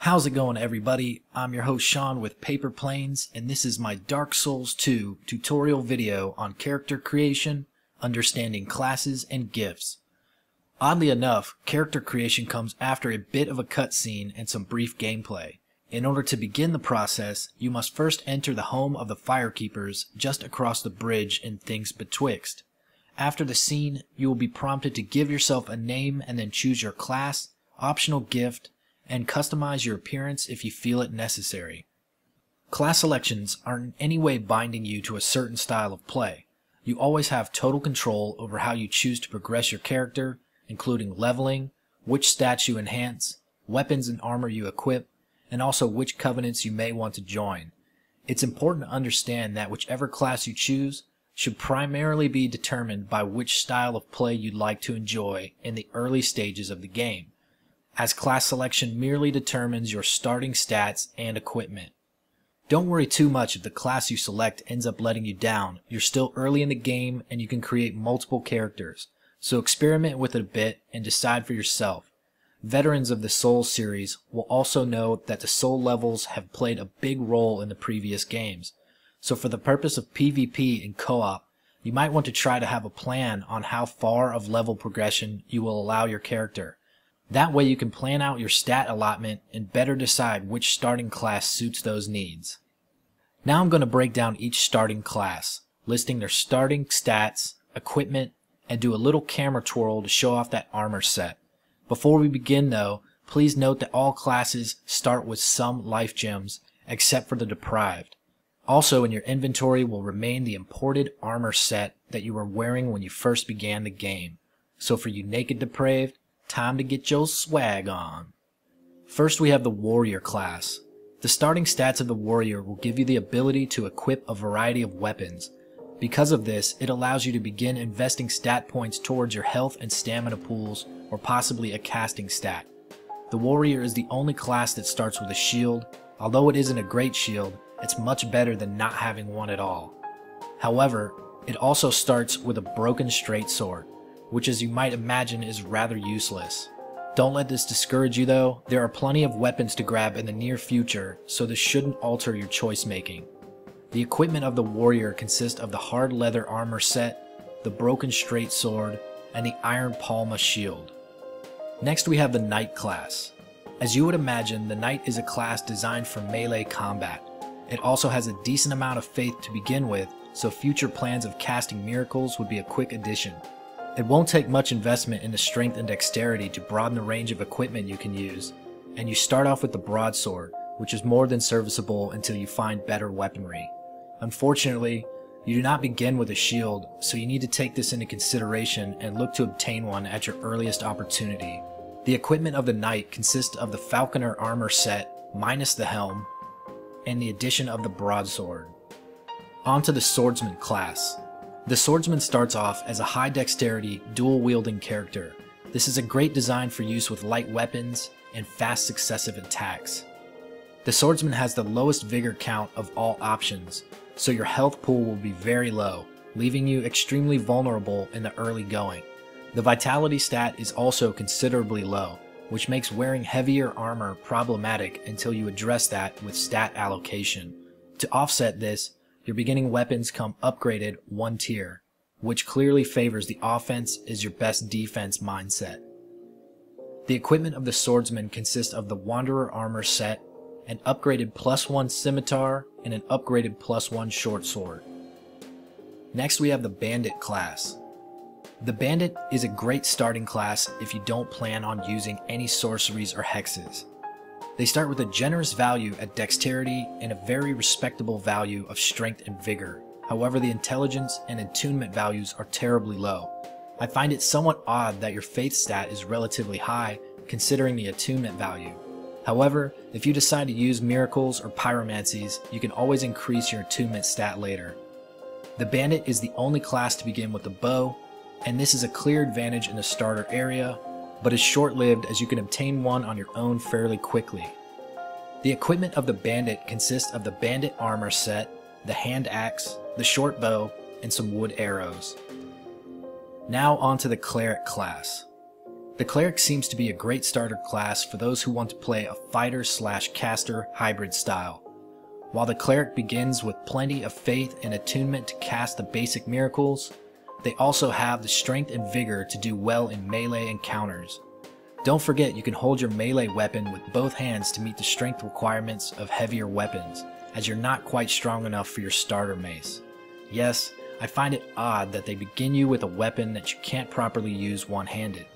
How's it going, everybody? I'm your host Sean with Paper Planes, and this is my Dark Souls 2 tutorial video on character creation, understanding classes, and gifts. Oddly enough, character creation comes after a bit of a cutscene and some brief gameplay. In order to begin the process, you must first enter the home of the Firekeepers just across the bridge in Things Betwixt. After the scene, you will be prompted to give yourself a name and then choose your class, optional gift, and customize your appearance if you feel it necessary. Class selections aren't in any way binding you to a certain style of play. You always have total control over how you choose to progress your character, including leveling, which stats you enhance, weapons and armor you equip, and also which covenants you may want to join. It's important to understand that whichever class you choose should primarily be determined by which style of play you'd like to enjoy in the early stages of the game, as class selection merely determines your starting stats and equipment. Don't worry too much if the class you select ends up letting you down. You're still early in the game and you can create multiple characters, so experiment with it a bit and decide for yourself. Veterans of the Souls series will also know that the soul levels have played a big role in the previous games, so for the purpose of PvP and co-op, you might want to try to have a plan on how far of level progression you will allow your character. That way you can plan out your stat allotment and better decide which starting class suits those needs. Now I'm going to break down each starting class, listing their starting stats, equipment, and do a little camera twirl to show off that armor set. Before we begin though, please note that all classes start with some life gems, except for the Deprived. Also in your inventory will remain the imported armor set that you were wearing when you first began the game. So for you naked Depraved, time to get your swag on. First we have the Warrior class. The starting stats of the Warrior will give you the ability to equip a variety of weapons. Because of this, it allows you to begin investing stat points towards your health and stamina pools, or possibly a casting stat. The Warrior is the only class that starts with a shield. Although it isn't a great shield, it's much better than not having one at all. However, it also starts with a broken straight sword, which as you might imagine is rather useless. Don't let this discourage you though. There are plenty of weapons to grab in the near future, so this shouldn't alter your choice making. The equipment of the Warrior consists of the hard leather armor set, the broken straight sword, and the iron palma shield. Next we have the Knight class. As you would imagine, the Knight is a class designed for melee combat. It also has a decent amount of faith to begin with, so future plans of casting miracles would be a quick addition. It won't take much investment into strength and dexterity to broaden the range of equipment you can use, and you start off with the broadsword, which is more than serviceable until you find better weaponry. Unfortunately, you do not begin with a shield, so you need to take this into consideration and look to obtain one at your earliest opportunity. The equipment of the Knight consists of the Falconer armor set, minus the helm, and the addition of the broadsword. On to the Swordsman class. The Swordsman starts off as a high dexterity, dual-wielding character. This is a great design for use with light weapons and fast successive attacks. The Swordsman has the lowest vigor count of all options, so your health pool will be very low, leaving you extremely vulnerable in the early going. The vitality stat is also considerably low, which makes wearing heavier armor problematic until you address that with stat allocation. To offset this, your beginning weapons come upgraded one tier, which clearly favors the offense is your best defense mindset. The equipment of the Swordsman consists of the Wanderer armor set, an upgraded +1 scimitar, and an upgraded +1 short sword. Next we have the Bandit class. The Bandit is a great starting class if you don't plan on using any sorceries or hexes. They start with a generous value at dexterity and a very respectable value of strength and vigor. However, the intelligence and attunement values are terribly low. I find it somewhat odd that your faith stat is relatively high considering the attunement value. However, if you decide to use miracles or pyromancies, you can always increase your attunement stat later. The Bandit is the only class to begin with a bow, and this is a clear advantage in the starter area, but is short-lived as you can obtain one on your own fairly quickly. The equipment of the Bandit consists of the Bandit armor set, the hand axe, the short bow, and some wood arrows. Now on to the Cleric class. The Cleric seems to be a great starter class for those who want to play a fighter/caster hybrid style. While the Cleric begins with plenty of faith and attunement to cast the basic miracles, they also have the strength and vigor to do well in melee encounters. Don't forget you can hold your melee weapon with both hands to meet the strength requirements of heavier weapons, as you're not quite strong enough for your starter mace. Yes, I find it odd that they begin you with a weapon that you can't properly use one-handed.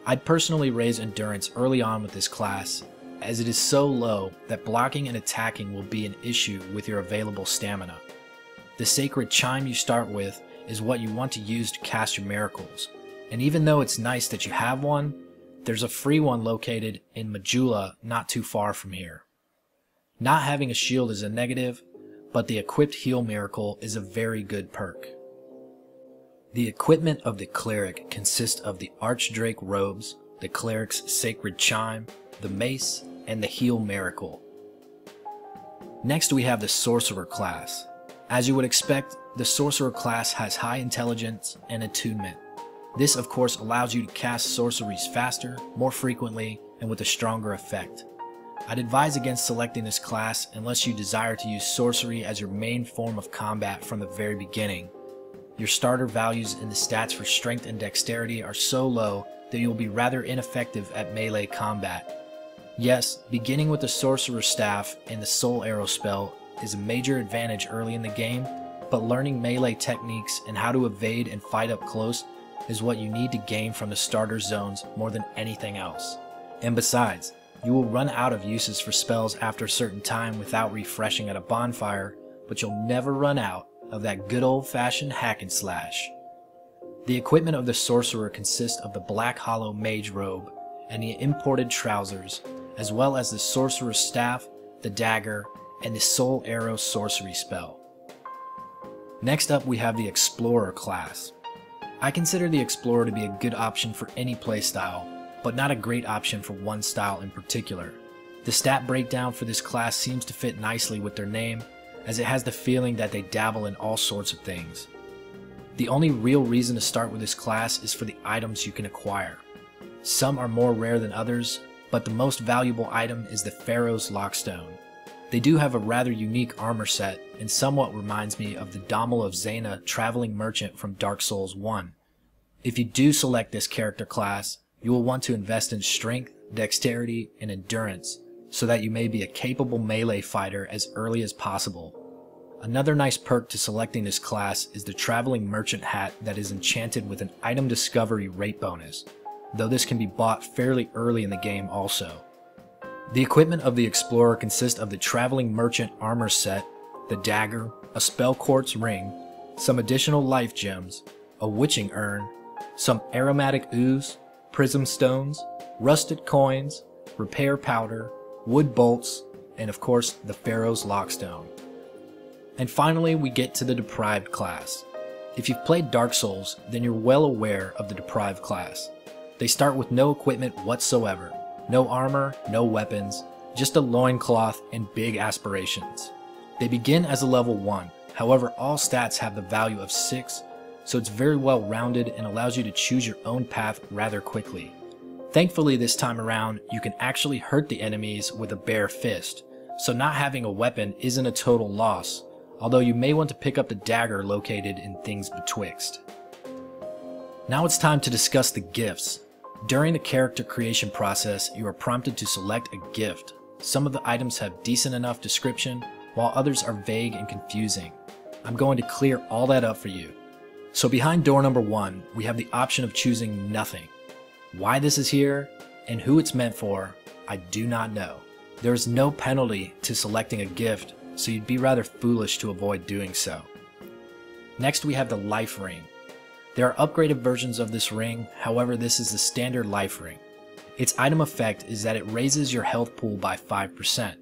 I'd personally raise endurance early on with this class, as it is so low that blocking and attacking will be an issue with your available stamina. The sacred chime you start with is what you want to use to cast your miracles, and even though it's nice that you have one, there's a free one located in Majula not too far from here. Not having a shield is a negative, but the equipped heal miracle is a very good perk. The equipment of the Cleric consists of the Archdrake robes, the Cleric's sacred chime, the mace, and the heal miracle. Next we have the Sorcerer class. As you would expect, the Sorcerer class has high intelligence and attunement. This of course allows you to cast sorceries faster, more frequently, and with a stronger effect. I'd advise against selecting this class unless you desire to use sorcery as your main form of combat from the very beginning. Your starter values in the stats for strength and dexterity are so low that you'll be rather ineffective at melee combat. Yes, beginning with the Sorcerer Staff and the Soul Arrow spell is a major advantage early in the game, but learning melee techniques and how to evade and fight up close is what you need to gain from the starter zones more than anything else. And besides, you will run out of uses for spells after a certain time without refreshing at a bonfire, but you'll never run out of that good old-fashioned hack and slash. The equipment of the Sorcerer consists of the Black Hollow Mage Robe and the imported trousers, as well as the Sorcerer's Staff, the Dagger, and the Soul Arrow sorcery spell. Next up we have the Explorer class. I consider the Explorer to be a good option for any playstyle, but not a great option for one style in particular. The stat breakdown for this class seems to fit nicely with their name, as it has the feeling that they dabble in all sorts of things. The only real reason to start with this class is for the items you can acquire. Some are more rare than others, but the most valuable item is the Pharaoh's Lockstone. They do have a rather unique armor set, and somewhat reminds me of the Dommel of Zena traveling merchant from Dark Souls 1. If you do select this character class, you will want to invest in strength, dexterity, and endurance, so that you may be a capable melee fighter as early as possible. Another nice perk to selecting this class is the Traveling Merchant hat that is enchanted with an item discovery rate bonus, though this can be bought fairly early in the game also. The equipment of the Explorer consists of the Traveling Merchant armor set, the dagger, a spell quartz ring, some additional life gems, a witching urn, some aromatic ooze, prism stones, rusted coins, repair powder, wood bolts, and of course the Pharaoh's Lockstone. And finally we get to the Deprived class. If you've played Dark Souls, then you're well aware of the Deprived class. They start with no equipment whatsoever, no armor, no weapons, just a loincloth and big aspirations. They begin as a level 1, however all stats have the value of 6, so it's very well rounded and allows you to choose your own path rather quickly. Thankfully this time around, you can actually hurt the enemies with a bare fist, so not having a weapon isn't a total loss, although you may want to pick up the dagger located in Things Betwixt. Now it's time to discuss the gifts. During the character creation process, you are prompted to select a gift. Some of the items have decent enough description, while others are vague and confusing. I'm going to clear all that up for you. So behind door number 1, we have the option of choosing nothing. Why this is here, and who it's meant for, I do not know. There is no penalty to selecting a gift, so you'd be rather foolish to avoid doing so. Next we have the Life Ring. There are upgraded versions of this ring, however this is the standard life ring. Its item effect is that it raises your health pool by 5%.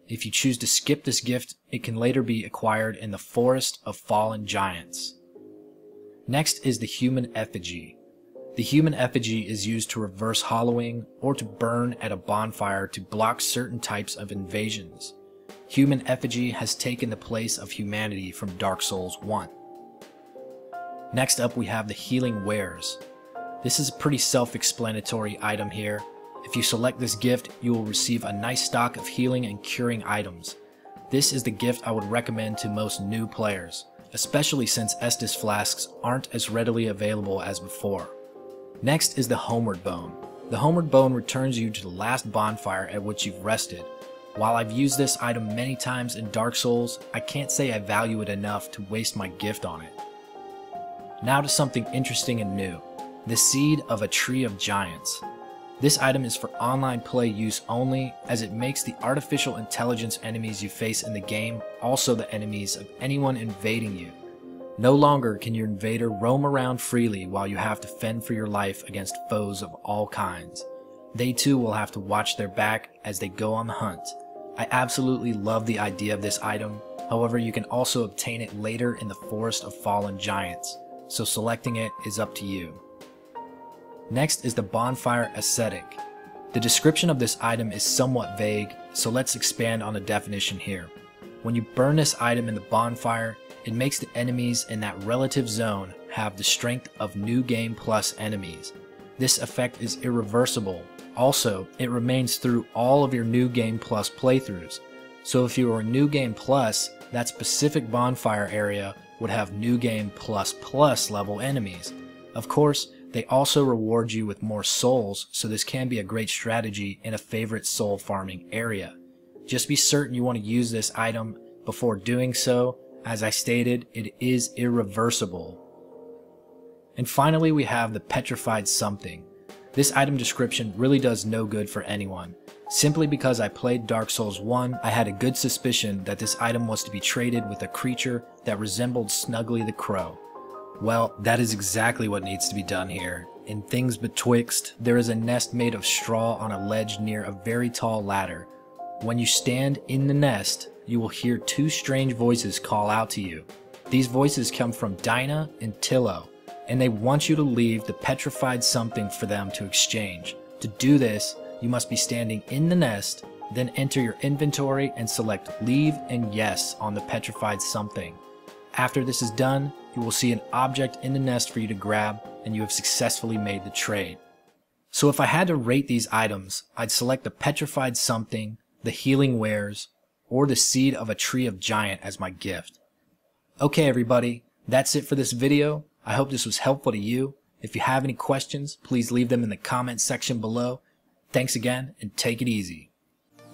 If you choose to skip this gift, it can later be acquired in the Forest of Fallen Giants. Next is the Human Effigy. The Human Effigy is used to reverse hollowing or to burn at a bonfire to block certain types of invasions. Human Effigy has taken the place of humanity from Dark Souls 1. Next up we have the Healing Wares. This is a pretty self-explanatory item here. If you select this gift, you will receive a nice stock of healing and curing items. This is the gift I would recommend to most new players, especially since Estus flasks aren't as readily available as before. Next is the Homeward Bone. The Homeward Bone returns you to the last bonfire at which you've rested. While I've used this item many times in Dark Souls, I can't say I value it enough to waste my gift on it. Now to something interesting and new. The Seed of a Tree of Giants. This item is for online play use only, as it makes the artificial intelligence enemies you face in the game also the enemies of anyone invading you. No longer can your invader roam around freely while you have to fend for your life against foes of all kinds. They too will have to watch their back as they go on the hunt. I absolutely love the idea of this item, however you can also obtain it later in the Forest of Fallen Giants, so selecting it is up to you. Next is the Bonfire Aesthetic. The description of this item is somewhat vague, so let's expand on the definition here. When you burn this item in the bonfire, it makes the enemies in that relative zone have the strength of New Game Plus enemies. This effect is irreversible. Also, it remains through all of your New Game Plus playthroughs. So if you are New Game Plus, that specific bonfire area would have New Game Plus level enemies. Of course, they also reward you with more souls, so this can be a great strategy in a favorite soul farming area. Just be certain you want to use this item before doing so. As I stated, it is irreversible. And finally, we have the Petrified Something. This item description really does no good for anyone. Simply because I played Dark Souls 1, I had a good suspicion that this item was to be traded with a creature that resembled Snuggly the Crow. Well, that is exactly what needs to be done here. In Things Betwixt, there is a nest made of straw on a ledge near a very tall ladder. When you stand in the nest, you will hear two strange voices call out to you. These voices come from Dinah and Tillo, and they want you to leave the Petrified Something for them to exchange. To do this, you must be standing in the nest, then enter your inventory and select Leave and Yes on the Petrified Something. After this is done, you will see an object in the nest for you to grab, and you have successfully made the trade. So if I had to rate these items, I'd select the Petrified Something, the Healing Wares, or the Seed of a Tree of Giant as my gift. Okay everybody, that's it for this video. I hope this was helpful to you. If you have any questions, please leave them in the comment section below. Thanks again, and take it easy.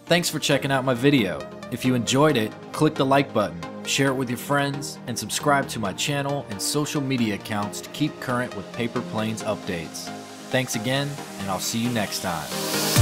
Thanks for checking out my video. If you enjoyed it, click the like button, share it with your friends, and subscribe to my channel and social media accounts to keep current with Paper Planes updates. Thanks again, and I'll see you next time.